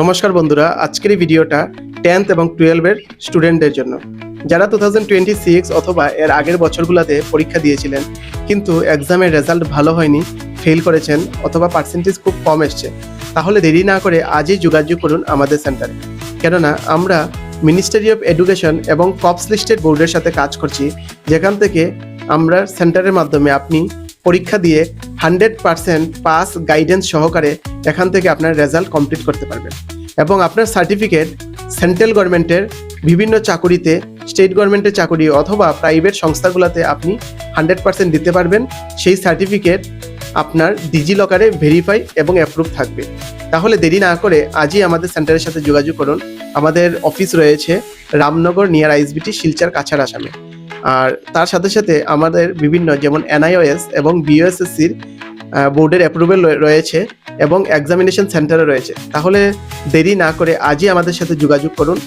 নমস্কার বন্ধুরা, আজকের এই ভিডিওটা 10th এবং 12 এর স্টুডেন্টদের জন্য, যারা 2026 অথবা এর আগের বছরগুলোতে পরীক্ষা দিয়েছিলেন কিন্তু এক্সামের রেজাল্ট ভালো হয়নি, ফেল করেছেন অথবা পার্সেন্টেজ খুব কম এসছে। তাহলে দেরি না করে আজই যোগাযোগ করুন আমাদের সেন্টারে। কেননা আমরা মিনিস্ট্রি অফ এডুকেশন এবং কপস লিস্টেড বোর্ডের সাথে কাজ করছি, যেখান থেকে আমরা সেন্টারের মাধ্যমে আপনি পরীক্ষা দিয়ে 100% পাস গাইডেন্স সহকারে এখান থেকে আপনার রেজাল্ট কমপ্লিট করতে পারবেন এবং আপনার সার্টিফিকেট সেন্ট্রাল গভর্নমেন্টের বিভিন্ন চাকুরিতে, স্টেট গভর্নমেন্টের চাকুরি অথবা প্রাইভেট সংস্থাগুলোতে আপনি 100% দিতে পারবেন। সেই সার্টিফিকেট আপনার ডিজি লকারে ভেরিফাই এবং অ্যাপ্রুভ থাকবে। তাহলে দেরি না করে আজই আমাদের সেন্টারের সাথে যোগাযোগ করুন। আমাদের অফিস রয়েছে রামনগর নিয়ার আইএসবিটি, শিলচর, কাছাড়, আসামে। আর তার সাথে সাথে আমাদের বিভিন্ন যেমন NIOS এবং BOSSCর বোর্ডের অ্যাপ্রুভেল রয়েছে এবং এক্সামিনেশন সেন্টারও রয়েছে। তাহলে দেরি না করে আজই আমাদের সাথে যোগাযোগ করুন।